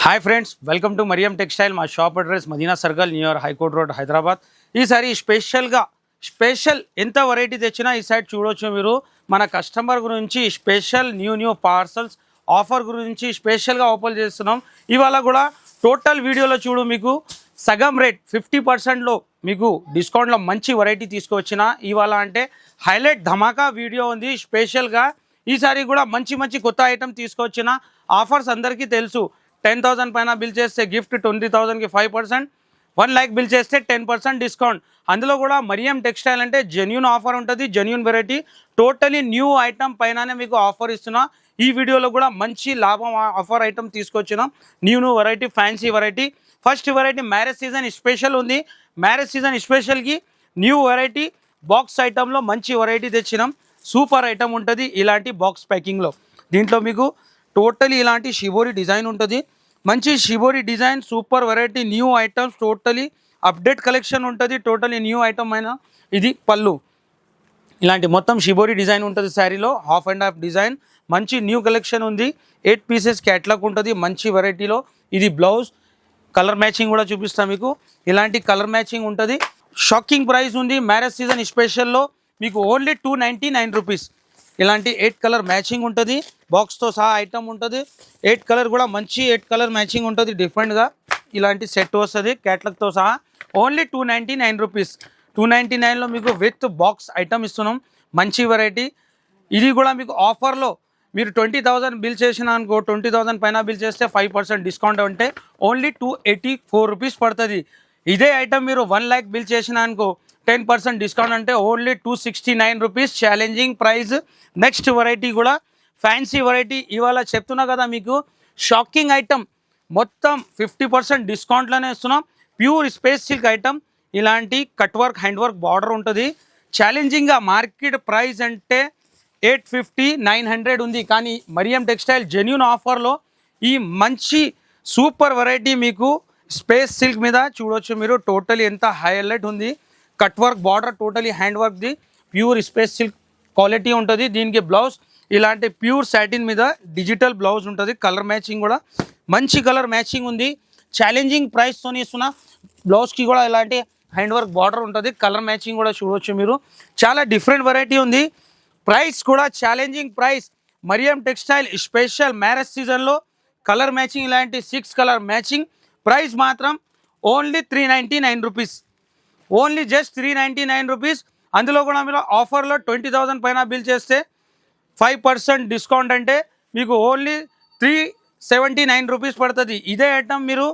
Hi friends, welcome to Mariam textile. మా shop address Madina circle near high court road Hyderabad. ఈసారి special ఎంత variety తెచ్చినా ఈ సైడ్ చూడొచ్చు మీరు. మన కస్టమర్ గురించి స్పెషల్ న్యూ పార్సల్స్ ఆఫర్ గురించి స్పెషల్గా ఓపెన్ చేస్తున్నాం. ఇవాళ కూడా టోటల్ వీడియోలో చూడు మీకు సగం రేట్ 50%లో మీకు డిస్కౌంట్లో మంచి వెరైటీ తీసుకొచ్చిన ఇవాళ. అంటే హైలైట్ ధమాకా వీడియో ఉంది స్పెషల్గా. ఈసారి కూడా మంచి కొత్త ఐటమ్ తీసుకొచ్చిన. ఆఫర్స్ అందరికీ తెలుసు. 10,000 పైన బిల్ చేస్తే గిఫ్ట్ 20,000కి 5%, 1 lakh బిల్ చేస్తే 10% డిస్కౌంట్. అందులో కూడా మరియం టెక్స్టైల్ అంటే జెన్యూన్ ఆఫర్ ఉంటుంది, genuine variety. Totally new item పైననే మీకు ఆఫర్ ఇస్తున్నా. ఈ వీడియోలో కూడా మంచి లాభం ఆఫర్ ఐటమ్ తీసుకొచ్చినాం. New variety, fancy variety. First variety marriage season special ఉంది. మ్యారేజ్ సీజన్ స్పెషల్కి న్యూ వెరైటీ బాక్స్ ఐటంలో మంచి వెరైటీ తెచ్చినాం. సూపర్ ఐటమ్ ఉంటుంది ఇలాంటి బాక్స్ ప్యాకింగ్లో. దీంట్లో మీకు టోటలీ ఇలాంటి షిబోరి డిజైన్ ఉంటుంది. మంచి shibori design, super variety, new items, totally update collection ఉంటుంది. టోటలీ న్యూ ఐటమ్ అయినా ఇది పళ్ళు. ఇలాంటి మొత్తం షిబోరి డిజైన్ ఉంటుంది శారీలో. హాఫ్ అండ్ హాఫ్ డిజైన్, మంచి న్యూ కలెక్షన్ ఉంది. 8 పీసెస్ క్యాట్లాగ్ ఉంటుంది మంచి వెరైటీలో. ఇది బ్లౌజ్. కలర్ మ్యాచింగ్ కూడా చూపిస్తాను మీకు. ఇలాంటి కలర్ మ్యాచింగ్ ఉంటుంది. షాకింగ్ ప్రైస్ ఉంది. మ్యారేజ్ సీజన్ స్పెషల్లో మీకు ఓన్లీ 299 రూపీస్. ఇలాంటి 8 కలర్ మ్యాచింగ్ ఉంటుంది. బాక్స్తో సహా ఐటమ్ ఉంటుంది. 8 కలర్ కూడా మంచి 8 కలర్ మ్యాచింగ్ ఉంటుంది. డిఫరెంట్గా ఇలాంటి సెట్ వస్తుంది క్యాట్లాగ్తో సహా. Only 299 rupees. 299లో మీకు విత్ బాక్స్ ఐటమ్ ఇస్తున్నాం. మంచి వెరైటీ. ఇది కూడా మీకు ఆఫర్లో మీరు 20,000 బిల్ చేసిన అనుకో, 20,000 పైన బిల్ చేస్తే 5% డిస్కౌంట్ అంటే ఓన్లీ 284 రూపీస్ పడుతుంది. ఇదే ఐటమ్ మీరు 1 lakh బిల్ చేసిన అనుకో, 10% డిస్కౌంట్ అంటే only 269 rupees. Challenging price. Next variety కూడా ఫ్యాన్సీ వెరైటీ. ఇవాళ చెప్తున్నా కదా మీకు షాకింగ్ ఐటమ్. మొత్తం 50% డిస్కౌంట్లోనే ఇస్తున్నాం. Pure space silk item. ఇలాంటి cut work, hand work, border ఉంటుంది. ఛాలెంజింగ్గా మార్కెట్ ప్రైస్ అంటే 850, 900 ఉంది. కానీ మరియం టెక్స్టైల్ జెన్యూన్ ఆఫర్లో ఈ మంచి సూపర్ వెరైటీ మీకు స్పేస్ సిల్క్ మీద చూడవచ్చు మీరు. టోటలీ ఎంత హైలైట్ ఉంది. Cut work, border, totally hand వర్క్ది ప్యూర్ స్పేస్ సిల్క్ క్వాలిటీ ఉంటుంది. దీనికి బ్లౌజ్ ఇలాంటి ప్యూర్ సాటిన్ మీద డిజిటల్ బ్లౌజ్ ఉంటుంది. కలర్ మ్యాచింగ్ కూడా మంచి కలర్ మ్యాచింగ్ ఉంది. ఛాలెంజింగ్ ప్రైస్తో ఇస్తున్నా. బ్లౌజ్కి కూడా ఇలాంటి హ్యాండ్ వర్క్ బార్డర్ ఉంటుంది. కలర్ మ్యాచింగ్ కూడా చూడవచ్చు మీరు. చాలా డిఫరెంట్ వెరైటీ ఉంది. ప్రైస్ కూడా challenging price. Mariam textile special marriage సీజన్లో కలర్ మ్యాచింగ్ ఇలాంటి 6 కలర్ మ్యాచింగ్. ప్రైస్ మాత్రం only 399 rupees. Only just 399 rupees. అందులో కూడా మీరు ఆఫర్లో 20,000 పైన బిల్ చేస్తే 5% డిస్కౌంట్ అంటే మీకు ఓన్లీ 379 రూపీస్ పడుతుంది. ఇదే ఐటమ్ మీరు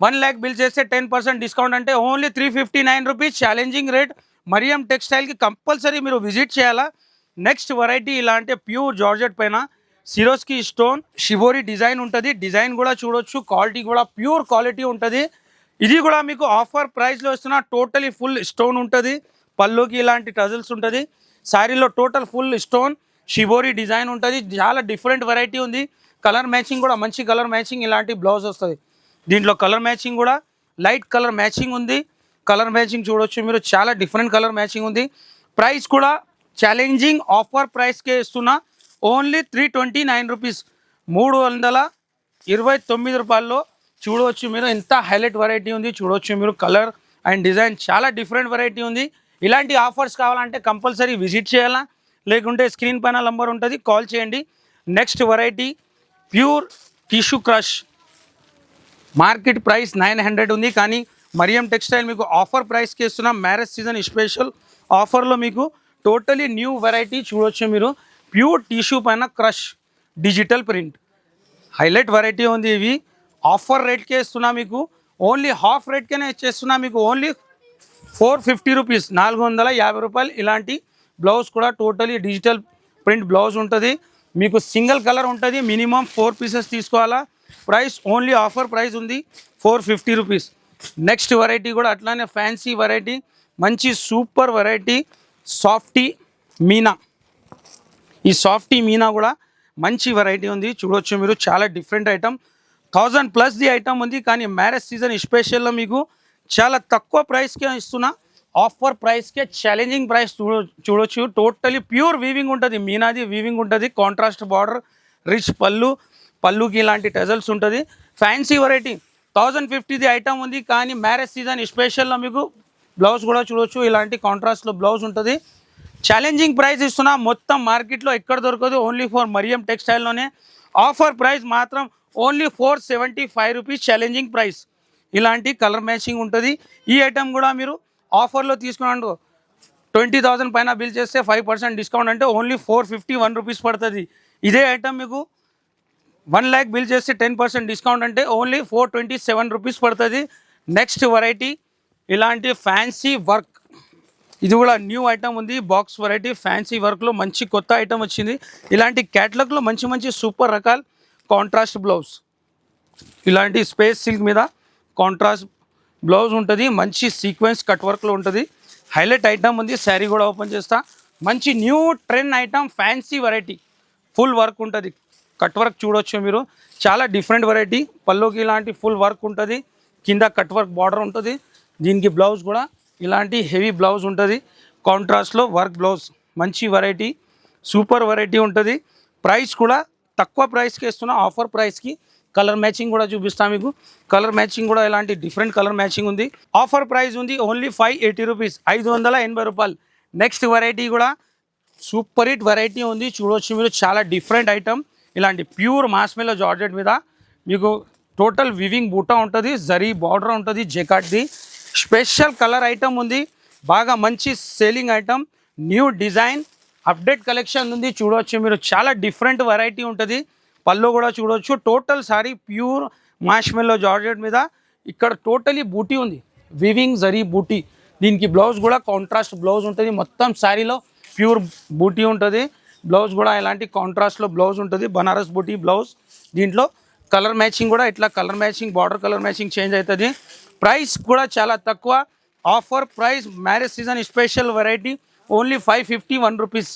1 lakh బిల్ చేస్తే 10% డిస్కౌంట్ అంటే only 359 rupees. Challenging rate. Mariam టెక్స్టైల్కి కంపల్సరీ మీరు విజిట్ చేయాలా. నెక్స్ట్ వెరైటీ ఇలాంటి ప్యూర్ జార్జెట్ పైన సిరోస్కి స్టోన్ షిబోరి డిజైన్ ఉంటుంది. డిజైన్ కూడా చూడొచ్చు. క్వాలిటీ కూడా ప్యూర్ క్వాలిటీ ఉంటుంది. ఇది కూడా మీకు ఆఫర్ ప్రైస్లో ఇస్తున్నా. టోటలీ ఫుల్ స్టోన్ ఉంటుంది. పళ్ళుకి ఇలాంటి టజల్స్ ఉంటుంది. శారీలో total full stone shibori design ఉంటుంది. చాలా డిఫరెంట్ వెరైటీ ఉంది. కలర్ మ్యాచింగ్ కూడా మంచి కలర్ మ్యాచింగ్ ఇలాంటి బ్లౌజ్ వస్తుంది. దీంట్లో కలర్ మ్యాచింగ్ కూడా లైట్ కలర్ మ్యాచింగ్ ఉంది. కలర్ మ్యాచింగ్ చూడొచ్చు మీరు. చాలా డిఫరెంట్ కలర్ మ్యాచింగ్ ఉంది. ప్రైస్ కూడా ఛాలెంజింగ్ ఆఫర్ ప్రైస్కే ఇస్తున్నా. Only 329 rupees. 329 రూపాయల్లో చూడవచ్చు మీరు. ఎంత హైలైట్ వెరైటీ ఉంది చూడవచ్చు మీరు. కలర్ అండ్ డిజైన్ చాలా డిఫరెంట్ వెరైటీ ఉంది. ఇలాంటి ఆఫర్స్ కావాలంటే కంపల్సరీ విజిట్ చేయాలా, లేకుంటే స్క్రీన్ పైన నంబర్ ఉంటుంది, కాల్ చేయండి. Next variety pure tissue crush. Market price 900 ఉంది. కానీ మరియం టెక్స్టైల్ మీకు ఆఫర్ ప్రైస్కి ఇస్తున్నాం. మ్యారేజ్ సీజన్ స్పెషల్ ఆఫర్లో మీకు టోటలీ న్యూ వెరైటీ చూడవచ్చు మీరు. ప్యూర్ టిష్యూ పైన crush digital print highlight variety ఉంది. ఇవి ఆఫర్ రేట్కే ఇస్తున్నా మీకు. ఓన్లీ హాఫ్ రేట్కేనే ఇచ్చేస్తున్నా మీకు. ఓన్లీ 450 రూపీస్, 450 రూపాయలు. ఇలాంటి బ్లౌజ్ కూడా టోటలీ డిజిటల్ ప్రింట్ బ్లౌజ్ ఉంటుంది. మీకు సింగిల్ కలర్ ఉంటుంది. మినిమం 4 పీసెస్ తీసుకోవాలా. ప్రైస్ ఓన్లీ ఆఫర్ ప్రైస్ ఉంది 450 రూపీస్. నెక్స్ట్ వెరైటీ కూడా అట్లానే ఫ్యాన్సీ వెరైటీ. మంచి సూపర్ వెరైటీ సాఫ్టీ మీనా. ఈ సాఫ్టీ మీనా కూడా మంచి వెరైటీ ఉంది చూడవచ్చు మీరు. చాలా డిఫరెంట్ ఐటమ్. 1000+ ది ఐటమ్ ఉంది. కానీ మ్యారేజ్ సీజన్ స్పెషల్లో మీకు చాలా తక్కువ ప్రైస్కే ఇస్తున్నా. ఆఫర్ ప్రైస్కే ఛాలెంజింగ్ ప్రైస్ చూడొచ్చు. టోటలీ ప్యూర్ వీవింగ్ ఉంటుంది. మీనాది వీవింగ్ ఉంటుంది. కాంట్రాస్ట్ బార్డర్, రిచ్ పళ్ళు, పళ్ళుకి ఇలాంటి టెజల్స్ ఉంటుంది. ఫ్యాన్సీ వెరైటీ 1050ది ఐటమ్ ఉంది, కానీ మ్యారేజ్ సీజన్ స్పెషల్లో మీకు బ్లౌజ్ కూడా చూడొచ్చు. ఇలాంటి కాంట్రాస్ట్లో బ్లౌజ్ ఉంటుంది. ఛాలెంజింగ్ ప్రైస్ ఇస్తున్నా, మొత్తం మార్కెట్లో ఎక్కడ దొరకదు, ఓన్లీ ఫర్ మరియం టెక్స్టైల్లోనే. ఆఫర్ ప్రైస్ మాత్రం ఓన్లీ 475 రూపీస్ ఛాలెంజింగ్ ప్రైస్. ఇలాంటి కలర్ మ్యాచింగ్ ఉంటుంది. ఈ ఐటమ్ కూడా మీరు ఆఫర్లో తీసుకున్నాడు 20,000 పైన బిల్ చేస్తే 5% డిస్కౌంట్ అంటే ఓన్లీ 451 రూపీస్ పడుతుంది. ఇదే ఐటమ్ మీకు 1 lakh బిల్ చేస్తే 10% డిస్కౌంట్ అంటే ఓన్లీ 427 రూపీస్ పడుతుంది. నెక్స్ట్ వెరైటీ ఇలాంటి ఫ్యాన్సీ వర్క్, ఇది కూడా న్యూ ఐటమ్ ఉంది. బాక్స్ వెరైటీ ఫ్యాన్సీ వర్క్లో మంచి కొత్త ఐటమ్ వచ్చింది. ఇలాంటి క్యాటలాగ్లో మంచి మంచి సూపర్ రకాల కాంట్రాస్ట్ బ్లౌజ్, ఇలాంటి స్పేస్ సిల్క్ మీద కాంట్రాస్ట్ బ్లౌజ్ ఉంటుంది. మంచి సీక్వెన్స్ కట్ వర్క్లో ఉంటుంది. హైలైట్ ఐటమ్ ఉంది. శారీ కూడా ఓపెన్ చేస్తా. మంచి new trend item fancy variety, full work ఉంటుంది. కట్ వర్క్ చూడొచ్చు మీరు, చాలా డిఫరెంట్ వెరైటీ. పల్లోకి ఇలాంటి ఫుల్ వర్క్ ఉంటుంది, కింద కట్ వర్క్ బార్డర్ ఉంటుంది. దీనికి బ్లౌజ్ కూడా ఇలాంటి హెవీ బ్లౌజ్ ఉంటుంది. కాంట్రాస్ట్లో వర్క్ బ్లౌజ్, మంచి వెరైటీ, సూపర్ వెరైటీ ఉంటుంది. ప్రైస్ కూడా తక్కువ ప్రైస్కి ఇస్తున్నా, ఆఫర్ ప్రైస్కి. కలర్ మ్యాచింగ్ కూడా చూపిస్తాను మీకు. కలర్ మ్యాచింగ్ కూడా ఇలాంటి డిఫరెంట్ కలర్ మ్యాచింగ్ ఉంది. ఆఫర్ ప్రైస్ ఉంది ఓన్లీ 580 రూపీస్, 580 రూపాయలు. నెక్స్ట్ వెరైటీ కూడా సూపర్ హిట్ వెరైటీ ఉంది, చూడవచ్చు మీరు. చాలా డిఫరెంట్ ఐటమ్. ఇలాంటి ప్యూర్ మాస్మెల్లో జార్జెట్ మీద మీకు టోటల్ వివింగ్ బూటా ఉంటుంది, జరీ బార్డర్ ఉంటుంది, జెకాట్ది. స్పెషల్ కలర్ ఐటమ్ ఉంది, బాగా మంచి selling item. New design update collection ఉంది, చూడవచ్చు మీరు. చాలా డిఫరెంట్ వెరైటీ ఉంటుంది. పళ్ళు కూడా చూడవచ్చు. టోటల్ సారీ ప్యూర్ మాష్మెల్లో జార్జెట్ మీద. ఇక్కడ టోటలీ బూటీ ఉంది, వివింగ్ జరీ బూటీ. దీనికి బ్లౌజ్ కూడా కాంట్రాస్ట్ బ్లౌజ్ ఉంటుంది. మొత్తం శారీలో ప్యూర్ బూటీ ఉంటుంది. బ్లౌజ్ కూడా ఇలాంటి కాంట్రాస్ట్లో బ్లౌజ్ ఉంటుంది, బనారస్ బూటీ బ్లౌజ్. దీంట్లో కలర్ మ్యాచింగ్ కూడా ఇట్లా colour matching, border colour matching change అవుతుంది. ప్రైస్ కూడా చాలా తక్కువ, offer price. Marriage season special variety only 551 rupees.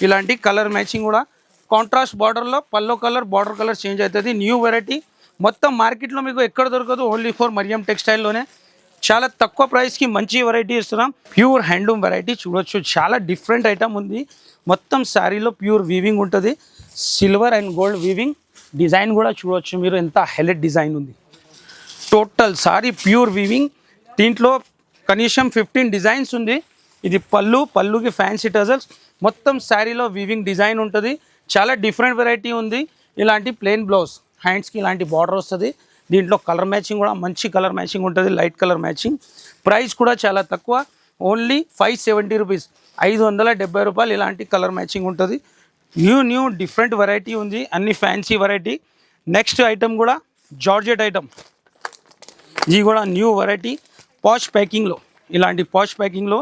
ఇలాంటి కలర్ మ్యాచింగ్ కూడా కాంట్రాస్ట్ బార్డర్లో పల్లో కలర్, బార్డర్ కలర్ చేంజ్ అవుతుంది. న్యూ వెరైటీ, మొత్తం మార్కెట్లో మీకు ఎక్కడ దొరకదు, ఓన్లీ ఫర్ మరియం టెక్స్టైల్లోనే. చాలా తక్కువ ప్రైస్కి మంచి వెరైటీ ఇస్తున్నాం. ప్యూర్ హ్యాండ్లూమ్ వెరైటీ చూడొచ్చు, చాలా డిఫరెంట్ ఐటమ్ ఉంది. మొత్తం శారీలో ప్యూర్ వీవింగ్ ఉంటుంది, silver and gold weaving. Design కూడా చూడవచ్చు మీరు, ఎంత హైలైట్ డిజైన్ ఉంది. Total sorry pure weaving. దీంట్లో కనీసం 15 డిజైన్స్ ఉంది. ఇది పళ్ళుకి ఫ్యాన్సీ టజల్స్. మొత్తం శారీలో వీవింగ్ డిజైన్ ఉంటుంది. చాలా డిఫరెంట్ వెరైటీ ఉంది. ఇలాంటి ప్లెయిన్ బ్లౌజ్, హ్యాండ్స్కి ఇలాంటి బార్డర్ వస్తుంది. దీంట్లో కలర్ మ్యాచింగ్ కూడా మంచి కలర్ మ్యాచింగ్ ఉంటుంది, లైట్ కలర్ మ్యాచింగ్. ప్రైస్ కూడా చాలా తక్కువ, ఓన్లీ 570 రూపీస్, 570 రూపాయలు. ఇలాంటి కలర్ మ్యాచింగ్ ఉంటుంది. న్యూ డిఫరెంట్ వెరైటీ ఉంది, అన్ని ఫ్యాన్సీ వెరైటీ. నెక్స్ట్ ఐటమ్ కూడా జార్జెట్ ఐటమ్. ఇది కూడా న్యూ వెరైటీ, పాష్ ప్యాకింగ్లో. ఇలాంటి పాష్ ప్యాకింగ్లో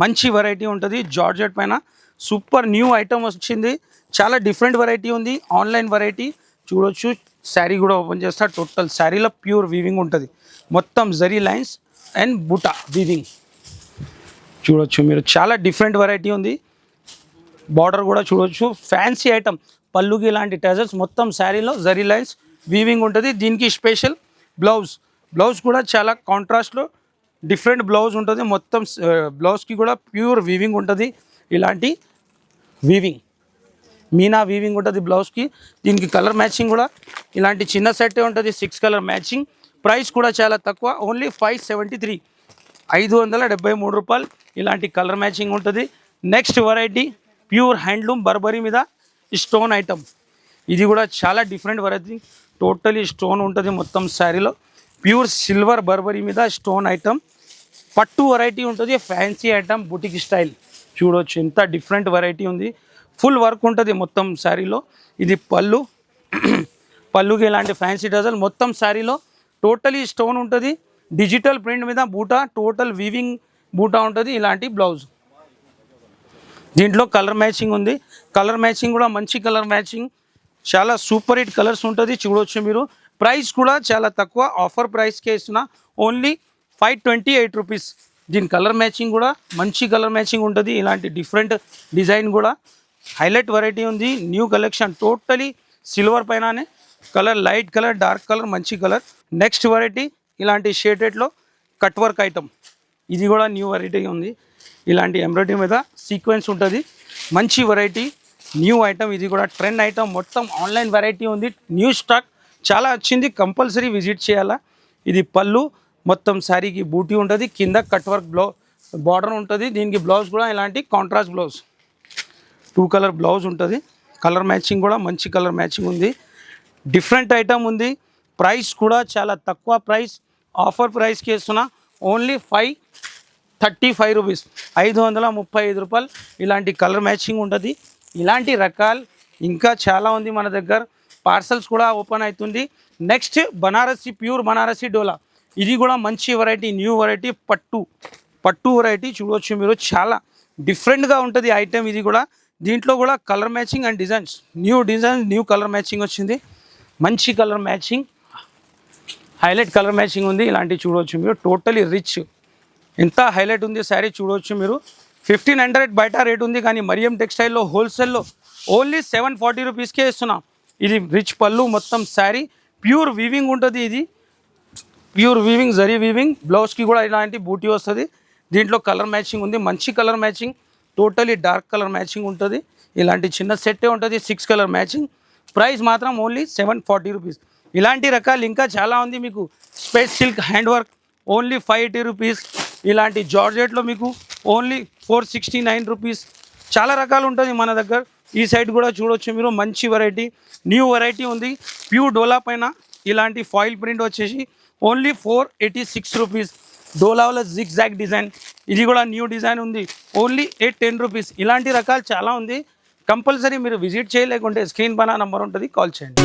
మంచి వెరైటీ ఉంటుంది. జార్జెట్ పైన సూపర్ న్యూ ఐటమ్ వచ్చింది. చాలా డిఫరెంట్ వెరైటీ ఉంది, ఆన్లైన్ వెరైటీ చూడొచ్చు. శారీ కూడా ఓపెన్ చేస్తా. టోటల్ శారీలో ప్యూర్ వీవింగ్ ఉంటుంది. మొత్తం zari lines and buta weaving చూడొచ్చు మీరు. చాలా డిఫరెంట్ వెరైటీ ఉంది. బార్డర్ కూడా చూడొచ్చు, ఫ్యాన్సీ ఐటమ్. పళ్ళుకి ఇలాంటి టజల్స్, మొత్తం శారీలో జరీ లైన్స్ వీవింగ్ ఉంటుంది. దీనికి స్పెషల్ బ్లౌజ్ కూడా చాలా కాంట్రాస్ట్లో డిఫరెంట్ బ్లౌజ్ ఉంటుంది. మొత్తం బ్లౌజ్కి కూడా ప్యూర్ వీవింగ్ ఉంటుంది. ఇలాంటి వీవింగ్, మీనా వీవింగ్ ఉంటుంది బ్లౌజ్కి. దీనికి కలర్ మ్యాచింగ్ కూడా ఇలాంటి చిన్న సెట్టే ఉంటుంది, 6 కలర్ మ్యాచింగ్. ప్రైస్ కూడా చాలా తక్కువ, ఓన్లీ 573, 573 రూపాయలు. ఇలాంటి కలర్ మ్యాచింగ్ ఉంటుంది. Next variety pure handloom Burberry మీద స్టోన్ ఐటమ్. ఇది కూడా చాలా డిఫరెంట్ వెరైటీ, టోటలీ స్టోన్ ఉంటుంది మొత్తం శారీలో. ప్యూర్ సిల్వర్ బర్బరీ మీద స్టోన్ ఐటమ్. పట్టు వెరైటీ ఉంటుంది, ఫ్యాన్సీ ఐటమ్, బుటిక్ స్టైల్ చూడవచ్చు. ఎంత డిఫరెంట్ వెరైటీ ఉంది. ఫుల్ వర్క్ ఉంటుంది మొత్తం శారీలో. ఇది పళ్ళుకి ఇలాంటి ఫ్యాన్సీ డజల్. మొత్తం శారీలో టోటలీ స్టోన్ ఉంటుంది. డిజిటల్ ప్రింట్ మీద బూటా, టోటల్ వీవింగ్ బూటా ఉంటుంది. ఇలాంటి బ్లౌజ్. దీంట్లో కలర్ మ్యాచింగ్ ఉంది. కలర్ మ్యాచింగ్ కూడా మంచి కలర్ మ్యాచింగ్, చాలా సూపర్ హిట్ కలర్స్ ఉంటుంది, చూడవచ్చు మీరు. ప్రైస్ కూడా చాలా తక్కువ, ఆఫర్ ప్రైస్కే ఇస్తున్నా, ఓన్లీ 528 రూపీస్. దీని కలర్ మ్యాచింగ్ కూడా మంచి కలర్ మ్యాచింగ్ ఉంటుంది. ఇలాంటి డిఫరెంట్ డిజైన్ కూడా హైలైట్ వెరైటీ ఉంది. న్యూ కలెక్షన్, టోటలీ సిల్వర్ పైననే colour, light colour, dark colour, మంచి కలర్. నెక్స్ట్ వెరైటీ ఇలాంటి షేడెడ్లో కట్ వర్క్ ఐటమ్. ఇది కూడా న్యూ వెరైటీ ఉంది. ఇలాంటి ఎంబ్రాయిడరీ మీద సీక్వెన్స్ ఉంటుంది, మంచి వెరైటీ. న్యూ ఐటమ్, ఇది కూడా ట్రెండ్ ఐటమ్, మొత్తం ఆన్లైన్ వెరైటీ ఉంది, న్యూ స్టాక్ చాలా వచ్చింది, కంపల్సరీ విజిట్ చేయాలా. ఇది పళ్ళు, మొత్తం శారీకి బూటీ ఉంటుంది, కింద కట్ వర్క్ బార్డర్ ఉంటుంది, దీనికి బ్లౌజ్ కూడా ఇలాంటి కాంట్రాస్ట్ బ్లౌజ్, 2 కలర్ బ్లౌజ్ ఉంటుంది, కలర్ మ్యాచింగ్ కూడా మంచి కలర్ మ్యాచింగ్ ఉంది, డిఫరెంట్ ఐటమ్ ఉంది. ప్రైస్ కూడా చాలా తక్కువ ప్రైస్, ఆఫర్ ప్రైస్కి ఇస్తున్నా, ఓన్లీ 535 రూపీస్, 535 రూపాయలు. ఇలాంటి కలర్ మ్యాచింగ్ ఉంటుంది. ఇలాంటి రకాలు ఇంకా చాలా ఉంది మన దగ్గర, పార్సల్స్ కూడా ఓపెన్ అవుతుంది. నెక్స్ట్ బనారసి, ప్యూర్ బనారసి డోలా, ఇది కూడా మంచి వెరైటీ, న్యూ వెరైటీ, పట్టు వెరైటీ చూడవచ్చు మీరు, చాలా డిఫరెంట్గా ఉంటుంది ఐటెం. ఇది కూడా దీంట్లో కూడా colour matching and designs, new colour matching వచ్చింది, మంచి colour matching, highlight colour matching ఉంది. ఇలాంటివి చూడవచ్చు మీరు, టోటలీ రిచ్, ఎంత హైలైట్ ఉంది శారీ చూడవచ్చు మీరు. 1500 బయట రేట్ ఉంది, కానీ మరియం టెక్స్టైల్లో హోల్సేల్లో ఓన్లీ 740 రూపీస్కే ఇస్తున్నాం. ఇది రిచ్ పళ్ళు, మొత్తం శారీ ప్యూర్ వీవింగ్ ఉంటుంది, ఇది ప్యూర్ వీవింగ్, జరీ వీవింగ్, బ్లౌజ్కి కూడా ఇలాంటి బూటీ వస్తుంది. దీంట్లో కలర్ మ్యాచింగ్ ఉంది, మంచి colour matching, totally dark colour matching ఉంటుంది. ఇలాంటి చిన్న సెట్టే ఉంటుంది, 6 కలర్ మ్యాచింగ్. ప్రైస్ మాత్రం ఓన్లీ 740 రూపీస్. ఇలాంటి రకాలు ఇంకా చాలా ఉంది మీకు. Space silk hand work only 580 rupees. ఇలాంటి జార్జెట్లో మీకు ఓన్లీ 469 రూపీస్. చాలా రకాలు ఉంటుంది మన దగ్గర. ఈ సైడ్ కూడా చూడవచ్చు మీరు, మంచి వెరైటీ, న్యూ వెరైటీ ఉంది. ప్యూర్ డోలా పైన ఇలాంటి ఫాయిల్ ప్రింట్ వచ్చేసి ఓన్లీ 486 రూపీస్. డోలాలో జిగ్జాగ్ డిజైన్, ఇది కూడా న్యూ డిజైన్ ఉంది, ఓన్లీ 810 రూపీస్. ఇలాంటి రకాలు చాలా ఉంది. కంపల్సరీ మీరు విజిట్ చేయలేకుంటే స్క్రీన్ పైన నంబర్ ఉంటుంది, కాల్ చేయండి.